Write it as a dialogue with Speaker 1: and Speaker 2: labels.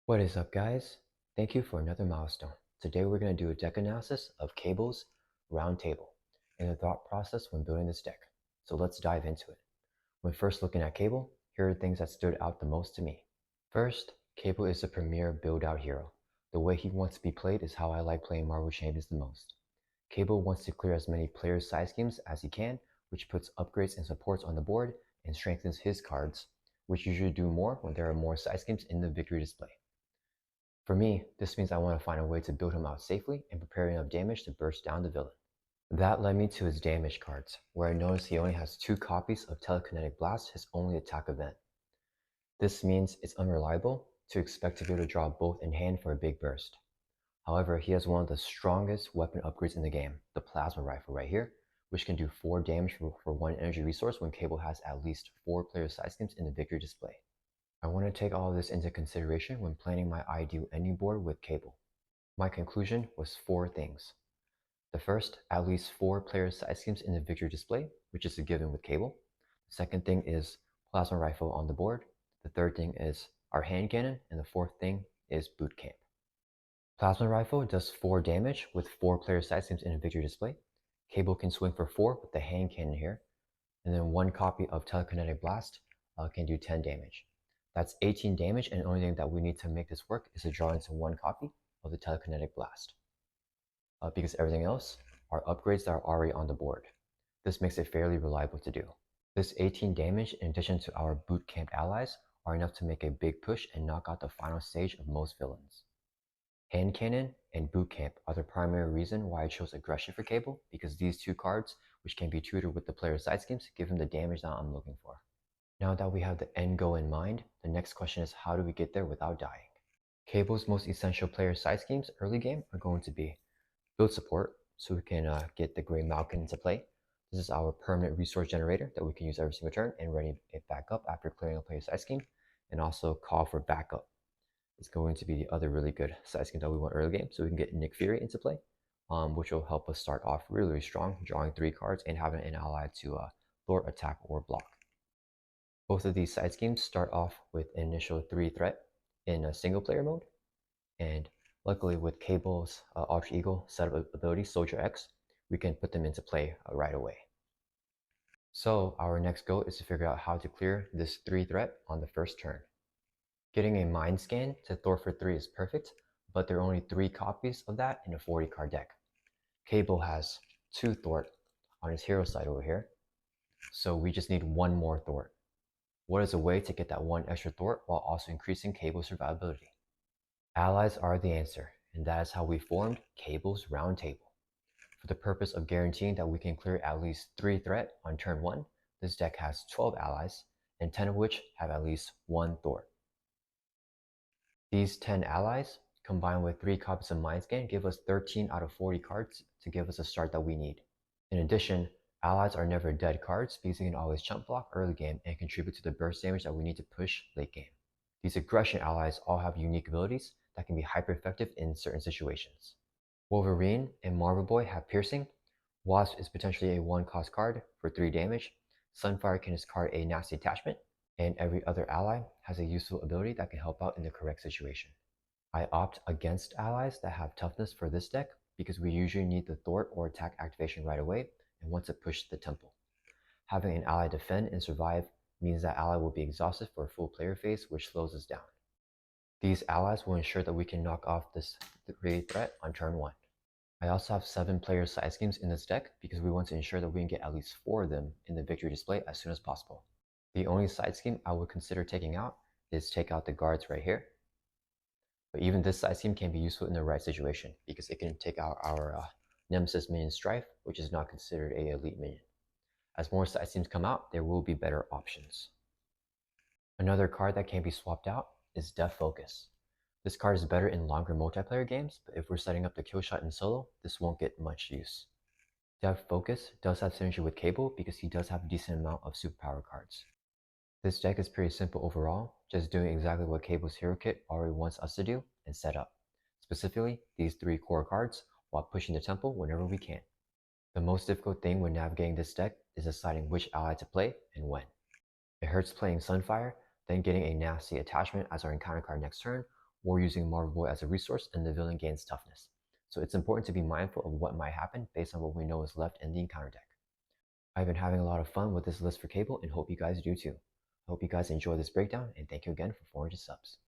Speaker 1: What is up, guys? Thank you for another milestone. Today we're going to do a deck analysis of Cable's Round Table and the thought process when building this deck. So let's dive into it. When first looking at Cable, here are things that stood out the most to me. First, Cable is a premier build-out hero. The way he wants to be played is how I like playing Marvel Champions the most. Cable wants to clear as many players' side schemes as he can, which puts upgrades and supports on the board and strengthens his cards, which usually do more when there are more side schemes in the victory display. For me, this means I want to find a way to build him out safely and prepare enough damage to burst down the villain. That led me to his damage cards, where I noticed he only has 2 copies of Telekinetic Blast, his only attack event. This means it's unreliable to expect to be able to draw both in hand for a big burst. However, he has one of the strongest weapon upgrades in the game, the Plasma Rifle right here, which can do 4 damage for 1 energy resource when Cable has at least 4 player side schemes in the victory display. I want to take all of this into consideration when planning my ideal ending board with Cable. My conclusion was 4 things. The first, at least 4 player side schemes in the victory display, which is a given with Cable. The second thing is Plasma Rifle on the board. The third thing is our hand cannon, and the fourth thing is Boot Camp. Plasma Rifle does 4 damage with 4 player side schemes in a victory display. Cable can swing for 4 with the hand cannon here, and then 1 copy of Telekinetic Blast can do 10 damage. That's 18 damage, and the only thing that we need to make this work is to draw into 1 copy of the Telekinetic Blast. Because everything else are upgrades that are already on the board. This makes it fairly reliable to do. This 18 damage, in addition to our Boot Camp allies, are enough to make a big push and knock out the final stage of most villains. Hand Cannon and Boot Camp are the primary reason why I chose Aggression for Cable, because these 2 cards, which can be tutored with the player's side schemes, give him the damage that I'm looking for. Now that we have the end goal in mind, the next question is how do we get there without dying? Cable's most essential player side schemes early game are going to be build support, so we can get the Grey Malkin into play. This is our permanent resource generator that we can use every single turn and ready it back up after clearing a player's side scheme, and also call for backup. It's going to be the other really good side scheme that we want early game, so we can get Nick Fury into play, which will help us start off really, really strong, drawing 3 cards and having an ally to thwart, attack, or block. Both of these side schemes start off with an initial 3 threat in a single player mode, and luckily with Cable's Alter Ego set of ability, Soldier X, we can put them into play right away. So our next goal is to figure out how to clear this 3 threat on the first turn. Getting a Mind Scan to thwart for 3 is perfect, but there are only 3 copies of that in a 40 card deck. Cable has 2 thwart on his hero side over here, so we just need 1 more thwart. What is a way to get that 1 extra thwart while also increasing Cable's survivability? Allies are the answer, and that is how we formed Cable's Round Table. For the purpose of guaranteeing that we can clear at least 3 threat on turn 1, this deck has 12 allies, and 10 of which have at least 1 thwart. These 10 allies, combined with 3 copies of Mind Scan, give us 13 out of 40 cards to give us a start that we need. In addition, allies are never dead cards because they can always chump block early game and contribute to the burst damage that we need to push late game. These aggression allies all have unique abilities that can be hyper effective in certain situations. Wolverine and Marvel Boy have piercing, Wasp is potentially a 1-cost card for 3 damage, Sunfire can discard a nasty attachment, and every other ally has a useful ability that can help out in the correct situation. I opt against allies that have toughness for this deck because we usually need the thwart or attack activation right away and want to push the temple. Having an ally defend and survive means that ally will be exhausted for a full player phase, which slows us down. These allies will ensure that we can knock off this 3 threat on turn 1. I also have 7 player side schemes in this deck because we want to ensure that we can get at least 4 of them in the victory display as soon as possible. The only side scheme I would consider taking out is take out the guards right here. But even this side scheme can be useful in the right situation because it can take out our Nemesis minion Strife, which is not considered a elite minion. As more side schemes come out, there will be better options. Another card that can be swapped out is Death Focus. This card is better in longer multiplayer games, but if we're setting up the kill shot in solo, this won't get much use. Death Focus does have synergy with Cable because he does have a decent amount of superpower cards. This deck is pretty simple overall, just doing exactly what Cable's hero kit already wants us to do and set up. Specifically, these 3 core cards while pushing the temple whenever we can. The most difficult thing when navigating this deck is deciding which ally to play and when. It hurts playing Sunfire, then getting a nasty attachment as our encounter card next turn, or using Marvel as a resource, and the villain gains toughness. So it's important to be mindful of what might happen based on what we know is left in the encounter deck. I've been having a lot of fun with this list for Cable and hope you guys do too. I hope you guys enjoy this breakdown and thank you again for 400 subs.